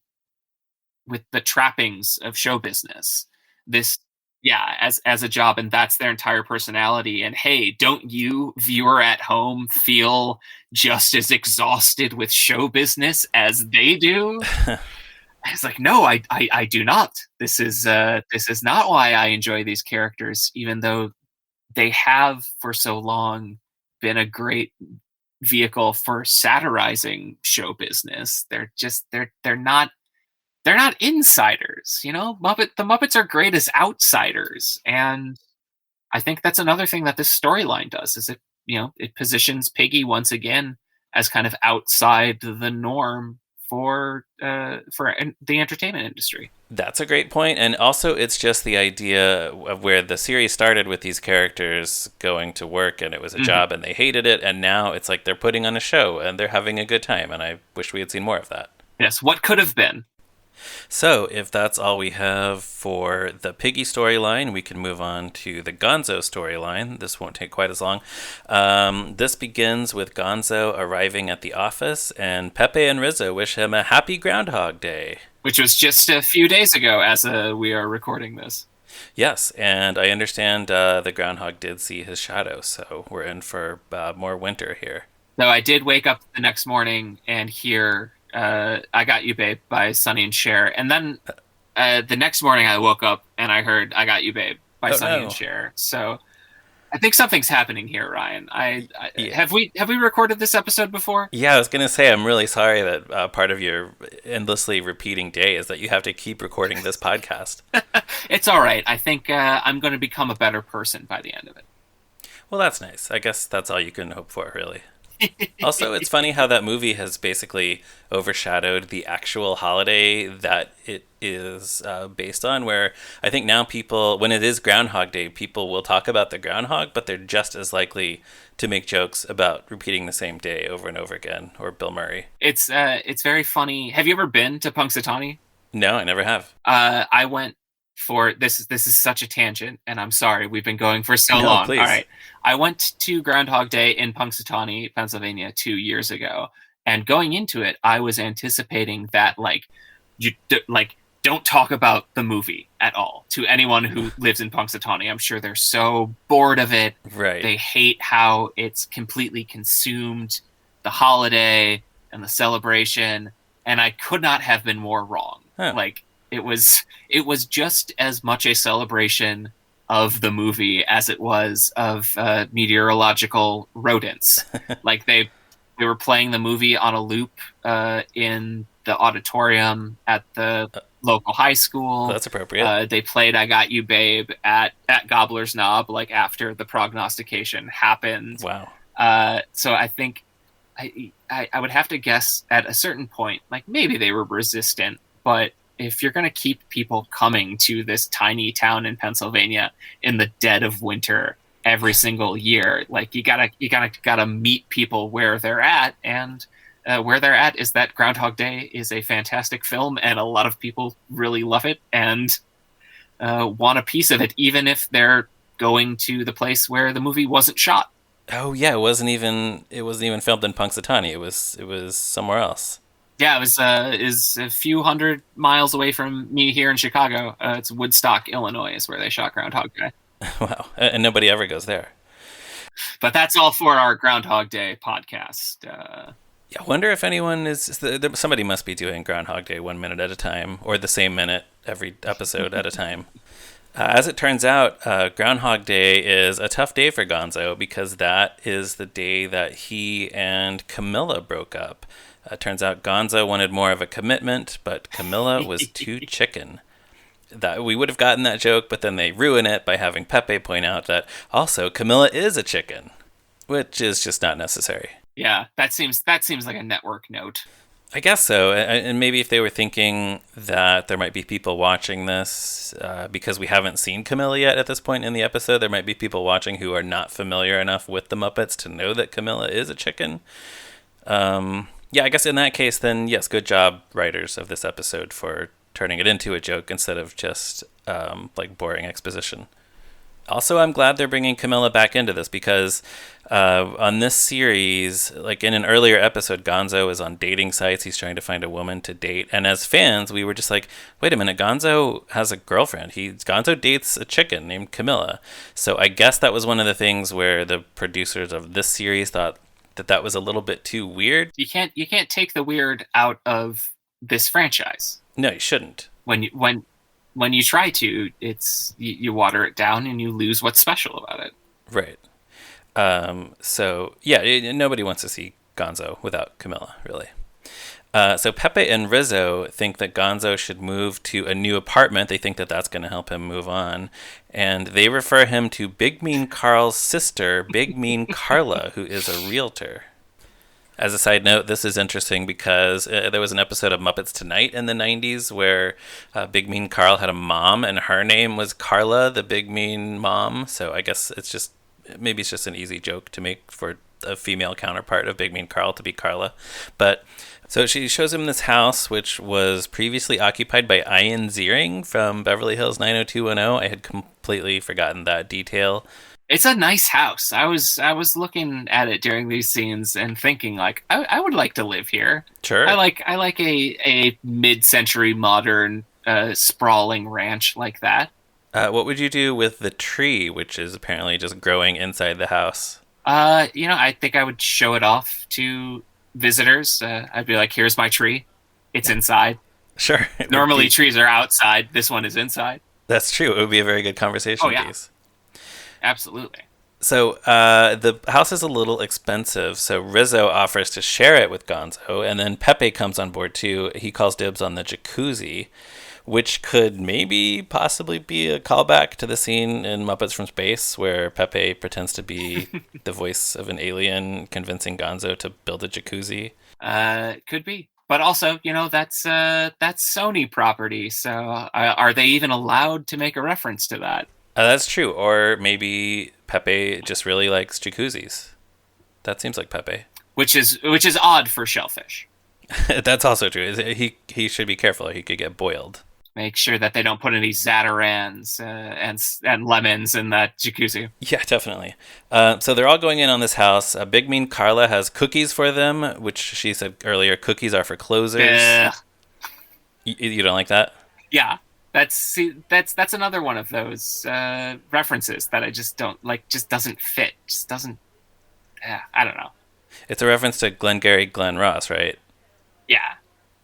trappings of show business. This, yeah, as a job, and that's their entire personality. And hey, don't you, viewer at home, feel just as exhausted with show business as they do? It's like, no, I do not. This is not why I enjoy these characters, even though they have for so long been a great vehicle for satirizing show business. They're not insiders, The Muppets are great as outsiders, and I think that's another thing that this storyline does. Is it positions Piggy once again as kind of outside the norm the entertainment industry.
That's a great point. And also, it's just the idea of where the series started with these characters going to work and it was a job and they hated it. And now it's like they're putting on a show and they're having a good time. And I wish we had seen more of that.
Yes, what could have been.
So, if that's all we have for the Piggy storyline, we can move on to the Gonzo storyline. This won't take quite as long. This begins with Gonzo arriving at the office, and Pepe and Rizzo wish him a happy Groundhog Day.
Which was just a few days ago as we are recording this.
Yes, and I understand the Groundhog did see his shadow, so we're in for more winter here.
Though I did wake up the next morning and hear I Got You Babe by Sonny and Cher. And then the next morning I woke up and I heard I Got You Babe by Sonny and Cher. So I think something's happening here, Ryan. Have we recorded this episode before?
Yeah, I was going to say, I'm really sorry that part of your endlessly repeating day is that you have to keep recording this podcast.
It's all right. I think I'm going to become a better person by the end of it.
Well, that's nice. I guess that's all you can hope for, really. Also, it's funny how that movie has basically overshadowed the actual holiday that it is based on, where I think now people, when it is Groundhog Day, people will talk about the groundhog, but they're just as likely to make jokes about repeating the same day over and over again, or Bill Murray.
It's very funny. Have you ever been to Punxsutawney?
No, I never have.
I went for this is such a tangent, and I'm sorry, we've been going for so long.
Please.
All right. I went to Groundhog Day in Punxsutawney, Pennsylvania 2 years ago, and going into it, I was anticipating that don't talk about the movie at all to anyone who lives in Punxsutawney. I'm sure they're so bored of it.
Right.
They hate how it's completely consumed the holiday and the celebration, and I could not have been more wrong.
Huh.
It was just as much a celebration of the movie as it was of meteorological rodents. They were playing the movie on a loop in the auditorium at the local high school.
That's appropriate.
They played I Got You Babe at Gobbler's Knob after the prognostication happened.
Wow.
So I think I would have to guess at a certain point, maybe they were resistant, but if you're going to keep people coming to this tiny town in Pennsylvania in the dead of winter every single year, you gotta meet people where they're at, and where they're at is that Groundhog Day is a fantastic film, and a lot of people really love it and want a piece of it, even if they're going to the place where the movie wasn't shot.
Oh yeah, it wasn't even filmed in Punxsutawney. It was somewhere else.
Yeah, it is a few hundred miles away from me here in Chicago. It's Woodstock, Illinois, is where they shot Groundhog Day.
Wow, and nobody ever goes there.
But that's all for our Groundhog Day podcast.
Yeah, I wonder if anyone somebody must be doing Groundhog Day 1 minute at a time, or the same minute every episode at a time. As it turns out, Groundhog Day is a tough day for Gonzo because that is the day that he and Camilla broke up. Turns out Gonzo wanted more of a commitment, but Camilla was too chicken. That we would have gotten that joke, but then they ruin it by having Pepe point out that also Camilla is a chicken, which is just not necessary.
Yeah, that seems like a network note.
I guess so, and maybe if they were thinking that there might be people watching this because we haven't seen Camilla yet at this point in the episode, there might be people watching who are not familiar enough with the Muppets to know that Camilla is a chicken. Yeah, I guess in that case, then, yes, good job, writers of this episode, for turning it into a joke instead of just, boring exposition. Also, I'm glad they're bringing Camilla back into this because on this series, in an earlier episode, Gonzo is on dating sites. He's trying to find a woman to date. And as fans, we were just like, wait a minute, Gonzo has a girlfriend. Gonzo dates a chicken named Camilla. So I guess that was one of the things where the producers of this series thought that was a little bit too weird.
You can't take the weird out of this franchise.
No, you shouldn't.
When you try to, it's you water it down and you lose what's special about it.
Right. So yeah, nobody wants to see Gonzo without Camilla, really. So Pepe and Rizzo think that Gonzo should move to a new apartment. They think that that's going to help him move on. And they refer him to Big Mean Carl's sister, Big Mean Carla, who is a realtor. As a side note, this is interesting because there was an episode of Muppets Tonight in the 90s where Big Mean Carl had a mom, and her name was Carla, the Big Mean Mom. So I guess maybe it's just an easy joke to make for a female counterpart of Big Mean Carl to be Carla. But so she shows him this house, which was previously occupied by Ian Ziering from Beverly Hills 90210. I had completely forgotten that detail.
It's a nice house. I was looking at it during these scenes and thinking like I would like to live here.
Sure.
I like a mid-century modern sprawling ranch like that.
What would you do with the tree, which is apparently just growing inside the house?
I think I would show it off to visitors. I'd be like, "Here's my tree. It's inside."
Sure.
Normally trees are outside. This one is inside.
That's true. It would be a very good conversation
Oh yeah,
piece.
absolutely.
So the house is a little expensive, so Rizzo offers to share it with Gonzo, and then Pepe comes on board too. He calls dibs on the jacuzzi, which could maybe possibly be a callback to the scene in Muppets from Space where Pepe pretends to be the voice of an alien convincing Gonzo to build a jacuzzi.
Could be. But also, that's Sony property. So are they even allowed to make a reference to that?
That's true. Or maybe Pepe just really likes jacuzzis. That seems like Pepe.
Which is odd for Shellfish.
That's also true. He should be careful. He could get boiled.
Make sure that they don't put any Zatarans and lemons in that jacuzzi.
Yeah, definitely. So they're all going in on this house. Big Mean Carla has cookies for them, which she said earlier, cookies are for closers. You don't like that?
Yeah, that's another one of those references that I just don't like. Just doesn't fit. Just doesn't. Yeah, I don't know.
It's a reference to Glengarry Glen Ross, right?
Yeah.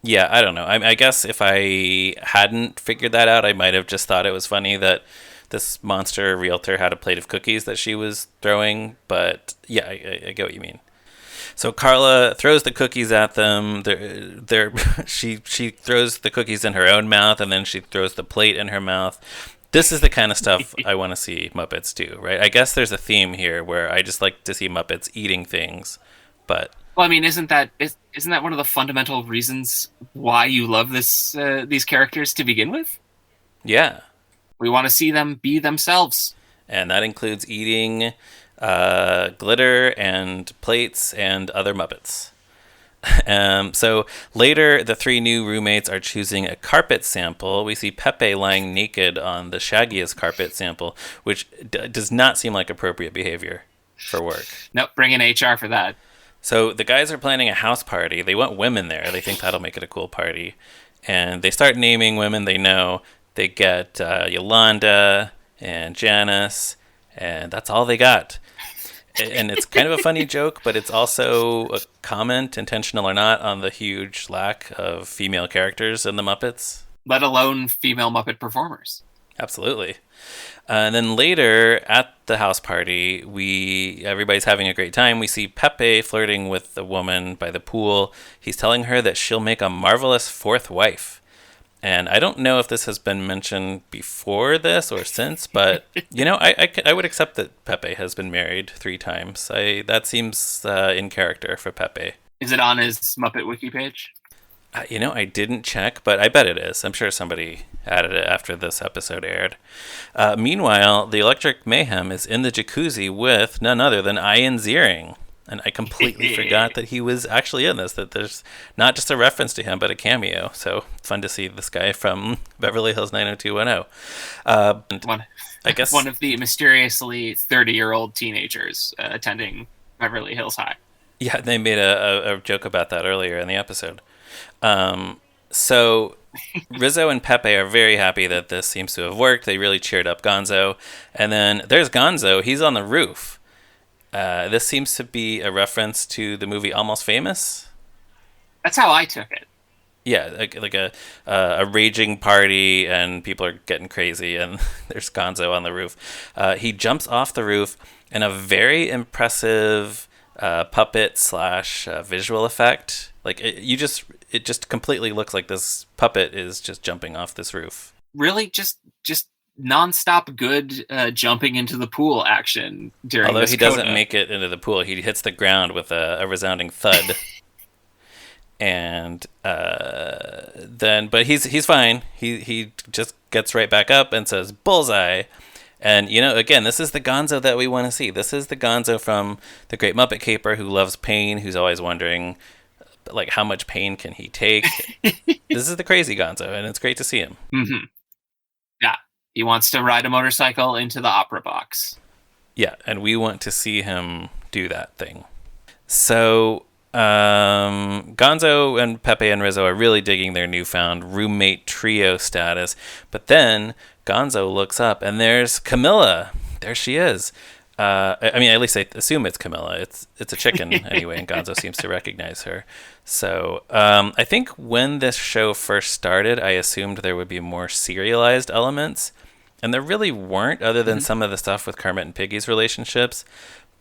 Yeah, I don't know. I guess if I hadn't figured that out, I might have just thought it was funny that this monster realtor had a plate of cookies that she was throwing. But yeah, I get what you mean. So Carla throws the cookies at them. She throws the cookies in her own mouth, and then she throws the plate in her mouth. This is the kind of stuff I want to see Muppets do, right? I guess there's a theme here where I just like to see Muppets eating things, but
Well, I mean, isn't that one of the fundamental reasons why you love these characters to begin with?
yeah.
We want to see them be themselves.
And that includes eating glitter and plates and other Muppets. So later, the three new roommates are choosing a carpet sample. We see Pepe lying naked on the shaggiest carpet sample, which does not seem like appropriate behavior for work.
Nope, bring in HR for that.
So the guys are planning a house party. They want women there. They think that'll make it a cool party. And they start naming women they know. They get Yolanda and Janice, and that's all they got. And it's kind of a funny joke, but it's also a comment, intentional or not, on the huge lack of female characters in the Muppets.
Let alone female Muppet performers.
Absolutely. And then later at the house party, everybody's having a great time. We see Pepe flirting with the woman by the pool. He's telling her that she'll make a marvelous fourth wife. And I don't know if this has been mentioned before this or since, but I would accept that Pepe has been married 3 times. That seems in character for Pepe.
Is it on his Muppet Wiki page?
I didn't check, but I bet it is. I'm sure somebody added it after this episode aired. Meanwhile, the Electric Mayhem is in the jacuzzi with none other than Ian Ziering. And I completely forgot that he was actually in this, that there's not just a reference to him, but a cameo. So fun to see this guy from Beverly Hills 90210.
I guess one of the mysteriously 30-year-old teenagers attending Beverly Hills High.
Yeah, they made a joke about that earlier in the episode. So Rizzo and Pepe are very happy that this seems to have worked. They really cheered up Gonzo. And then there's Gonzo. He's on the roof. This seems to be a reference to the movie Almost Famous.
That's how I took it.
Yeah, like a raging party and people are getting crazy and there's Gonzo on the roof. He jumps off the roof in a very impressive puppet slash visual effect. Like it just completely looks like this puppet is just jumping off this roof.
Really, just nonstop good jumping into the pool action during
Although
this
he doesn't
coda.
make it into the pool, he hits the ground with a resounding thud. And then, but he's fine. He just gets right back up and says bullseye. And again, this is the Gonzo that we want to see. This is the Gonzo from the Great Muppet Caper who loves pain, who's always wondering, like, how much pain can he take. This is the crazy Gonzo, and it's great to see him.
Mm-hmm. Yeah, he wants to ride a motorcycle into the opera box.
Yeah, and we want to see him do that thing. So Gonzo and Pepe and Rizzo are really digging their newfound roommate trio status. But then Gonzo looks up and there's Camilla. There she is. I mean, at least I assume it's Camilla. It's a chicken anyway, and Gonzo seems to recognize her. So I think when this show first started, I assumed there would be more serialized elements. And there really weren't, other than some of the stuff with Kermit and Piggy's relationships.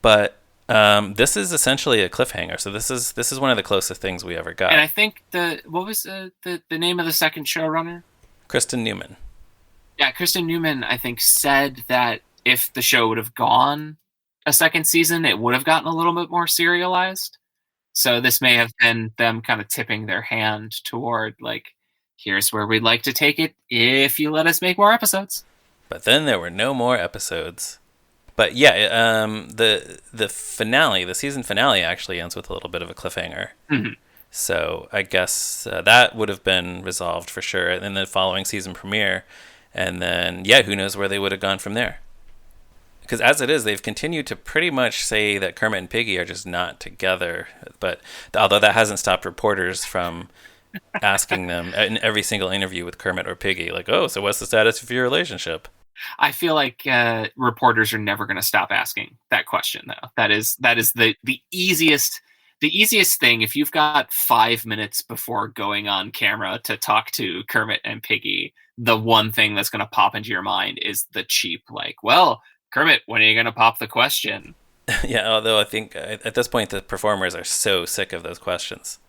But this is essentially a cliffhanger. So this is one of the closest things we ever got.
And I think what was the name of the second showrunner?
Kristen Newman.
Yeah, Kristen Newman, I think, said that if the show would have gone a second season, it would have gotten a little bit more serialized. So this may have been them kind of tipping their hand toward, like, here's where we'd like to take it if you let us make more episodes.
But then there were no more episodes. But yeah, the finale, the season finale, actually ends with a little bit of a cliffhanger.
Mm-hmm.
So I guess that would have been resolved for sure in the following season premiere. And then, yeah, who knows where they would have gone from there. Because as it is, they've continued to pretty much say that Kermit and Piggy are just not together. But although that hasn't stopped reporters from asking them in every single interview with Kermit or Piggy, like, oh, so what's the status of your relationship?
I feel like reporters are never going to stop asking that question, though. That is the easiest thing. If you've got 5 minutes before going on camera to talk to Kermit and Piggy, the one thing that's going to pop into your mind is the cheap, like, well, Kermit, when are you going to pop the question?
Yeah, although I think at this point the performers are so sick of those questions.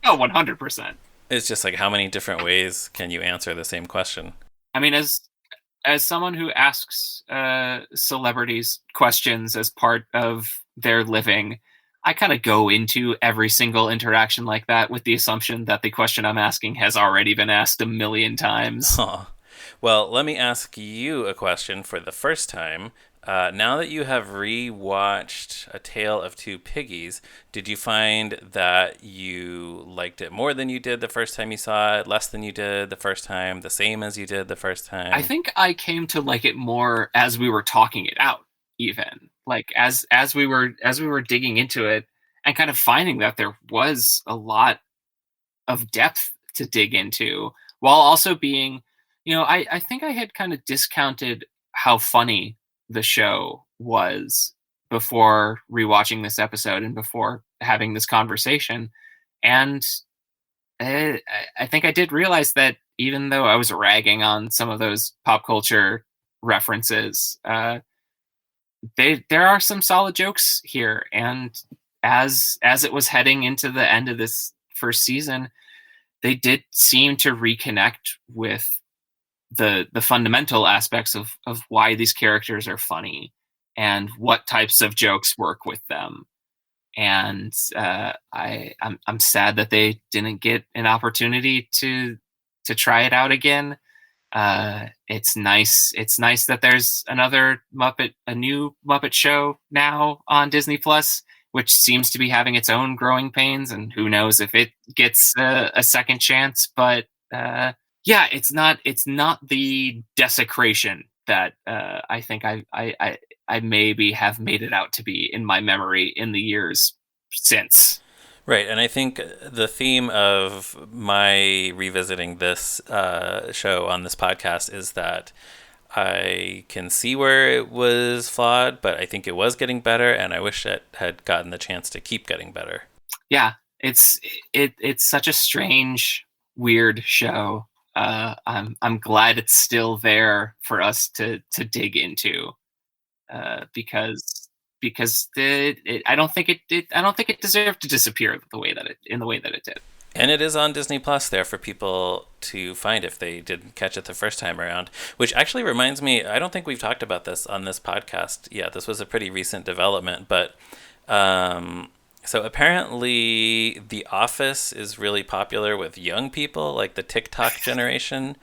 Oh, 100%.
It's just like, how many different ways can you answer the same question?
I mean, as someone who asks celebrities questions as part of their living, I kind of go into every single interaction like that with the assumption that the question I'm asking has already been asked a million times.
Huh. Well, let me ask you a question for the first time. Now that you have re-watched A Tale of Two Piggies, did you find that you liked it more than you did the first time you saw it, less than you did the first time, the same as you did the first time?
I think I came to like it more as we were talking it out, even like as we were digging into it and kind of finding that there was a lot of depth to dig into, while also being, I think I had kind of discounted how funny the show was before rewatching this episode and before having this conversation. And I think I did realize that even though I was ragging on some of those pop culture references, there are some solid jokes here. And as it was heading into the end of this first season, they did seem to reconnect with the fundamental aspects of why these characters are funny and what types of jokes work with them. And I'm sad that they didn't get an opportunity to try it out again. It's nice that there's a new Muppet show now on Disney Plus, which seems to be having its own growing pains, and who knows if it gets a second chance. But yeah, it's not the desecration that I think I maybe have made it out to be in my memory in the years since.
Right, and I think the theme of my revisiting this show on this podcast is that I can see where it was flawed, but I think it was getting better, and I wish it had gotten the chance to keep getting better.
Yeah, it's such a strange, weird show. I'm glad it's still there for us to dig into, because I don't think it deserved to disappear in the way that it did.
And it is on Disney Plus there for people to find if they didn't catch it the first time around. Which actually reminds me, I don't think we've talked about this on this podcast. Yeah, this was a pretty recent development, but so apparently The Office is really popular with young people, like the TikTok generation.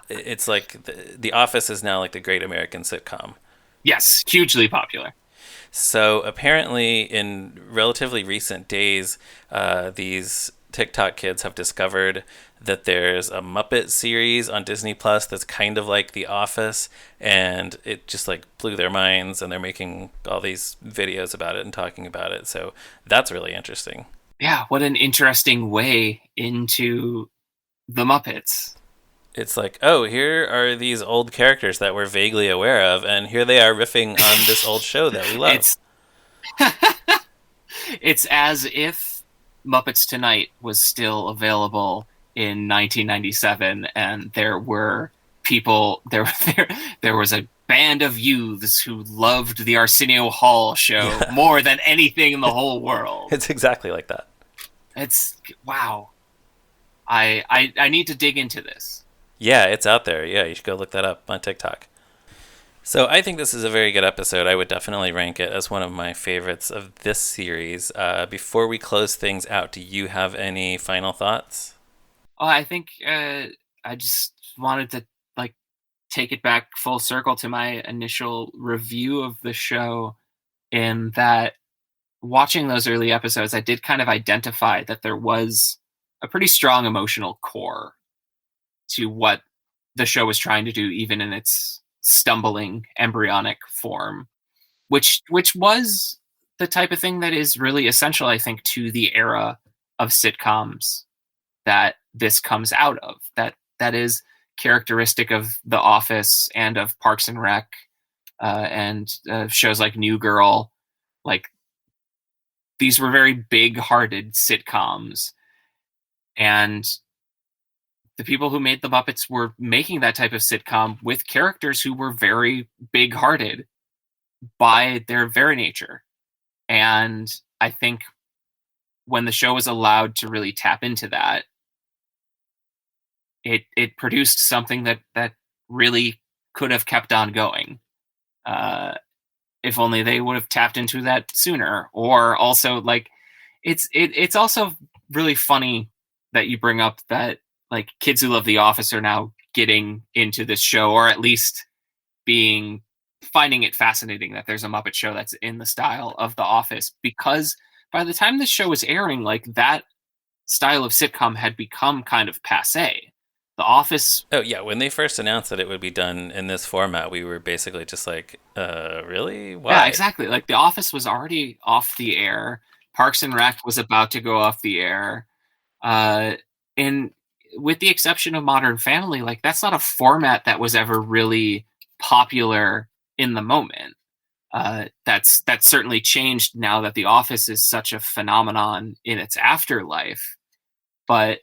It's like the Office is now like the great American sitcom.
Yes, hugely popular.
So apparently, in relatively recent days, these TikTok kids have discovered that there's a Muppet series on Disney Plus that's kind of like The Office, and it just like blew their minds, and they're making all these videos about it and talking about it. So that's really interesting.
Yeah, what an interesting way into the Muppets.
It's like, oh, here are these old characters that we're vaguely aware of, and here they are riffing on this old show that we love.
It's it's as if Muppets Tonight was still available in 1997, and there were people there was a band of youths who loved the Arsenio Hall show
Yeah,
more than anything in the whole world.
it's exactly like that.
It's wow. I need to dig into this.
Yeah, it's out there. Yeah, you should go look that up on TikTok. So I think this is a very good episode. I would definitely rank it as one of my favorites of this series. Before we close things out, do you have any final thoughts?
Oh, I think I just wanted to like take it back full circle to my initial review of the show, in that watching those early episodes, I did kind of identify that there was a pretty strong emotional core to what the show was trying to do, even in its stumbling embryonic form, which was the type of thing that is really essential, I think, to the era of sitcoms that this comes out of. That is characteristic of The Office and of Parks and Rec, and shows like New Girl. Like, these were very big-hearted sitcoms, and the people who made the Muppets were making that type of sitcom with characters who were very big-hearted by their very nature. And I think when the show was allowed to really tap into that, it produced something that really could have kept on going. Uh, if only they would have tapped into that sooner. Or also, like, it's also really funny that you bring up that like kids who love The Office are now getting into this show, or at least being finding it fascinating that there's a Muppet show that's in the style of The Office, because by the time this show was airing, like, that style of sitcom had become kind of passe. The Office,
Oh yeah, when they first announced that it would be done in this format, we were basically just like, really?
yeah,
Why?
exactly. Like, The Office was already off the air. Parks and Rec was about to go off the air. Uh, and with the exception of Modern Family, like, that's not a format that was ever really popular in the moment. That's certainly changed now that The Office is such a phenomenon in its afterlife. But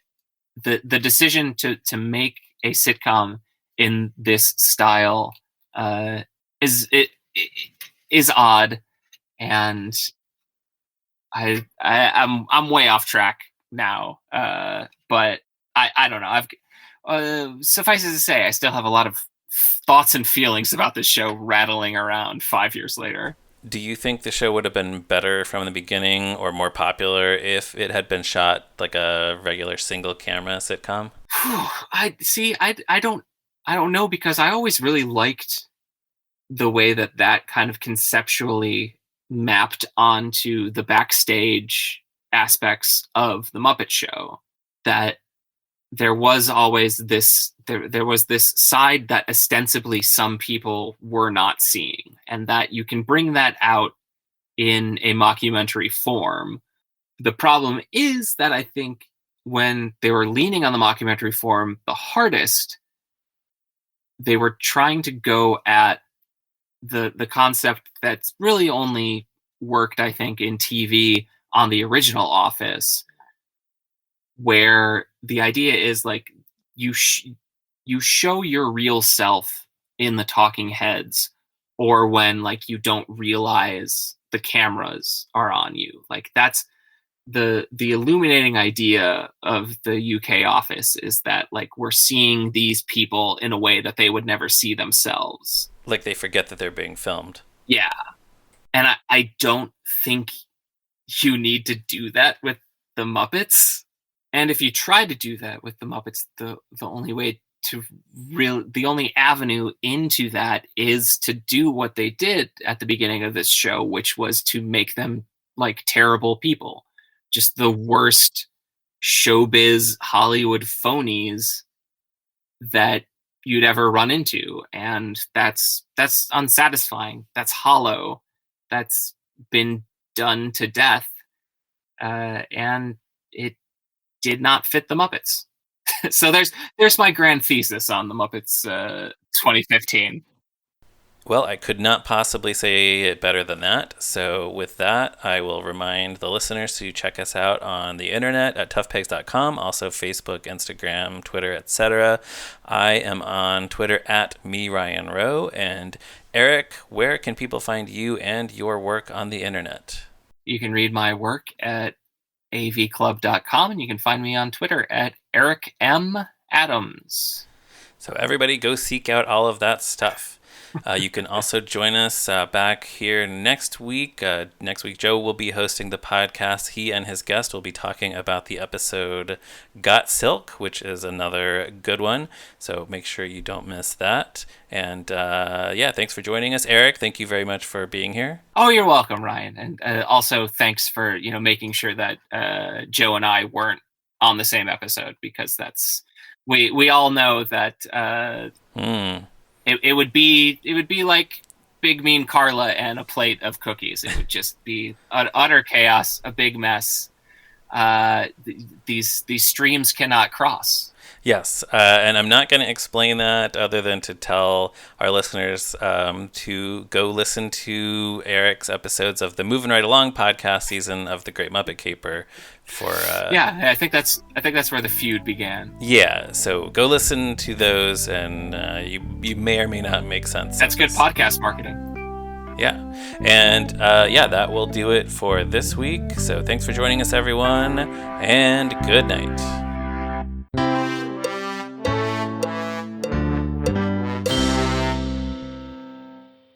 the decision to make a sitcom in this style uh, it is odd, and I'm way off track now. But I don't know. I've suffice it to say, I still have a lot of thoughts and feelings about this show rattling around 5 years later.
Do you think the show would have been better from the beginning or more popular if it had been shot like a regular single camera sitcom?
I see. I don't know, because I always really liked the way that kind of conceptually mapped onto the backstage aspects of the Muppet Show. That there was always there was this side that ostensibly some people were not seeing, and that you can bring that out in a mockumentary form. The problem is that I think when they were leaning on the mockumentary form the hardest, they were trying to go at the concept that's really only worked, I think, in TV on the original Office, where the idea is like you show your real self in the talking heads, or when like you don't realize the cameras are on you. Like, the illuminating idea of the UK office is that like we're seeing these people in a way that they would never see themselves.
Like they forget that they're being filmed.
Yeah. And I don't think you need to do that with the Muppets. And if you try to do that with the Muppets, the only way to the only avenue into that is to do what they did at the beginning of this show, which was to make them like terrible people. Just the worst showbiz Hollywood phonies that you'd ever run into. And that's unsatisfying. That's hollow. That's been done to death. And it did not fit the Muppets. So there's my grand thesis on the Muppets 2015.
Well, I could not possibly say it better than that. So, with that, I will remind the listeners to check us out on the internet at toughpegs.com, also Facebook, Instagram, Twitter, etc. I am on Twitter at Ryan Roe. And Erik, where can people find you and your work on the internet?
You can read my work at avclub.com, and you can find me on Twitter at Erik M. Adams.
So, everybody go seek out all of that stuff. You can also join us back here next week. Next week, Joe will be hosting the podcast. He and his guest will be talking about the episode Got Silk, which is another good one. So make sure you don't miss that. And thanks for joining us, Erik. Thank you very much for being here.
Oh, you're welcome, Ryan. And also thanks for making sure that Joe and I weren't on the same episode, because that's we all know that. It would be like Big Mean Carla and a plate of cookies. It would just be utter chaos, a big mess. These streams cannot cross.
Yes, and I'm not going to explain that other than to tell our listeners to go listen to Erik's episodes of the Moving Right Along podcast season of The Great Muppet Caper.
I think that's where the feud began.
Yeah, so go listen to those, and you may or may not make sense.
That's good podcast marketing.
Yeah, and that will do it for this week. So thanks for joining us, everyone, and good night.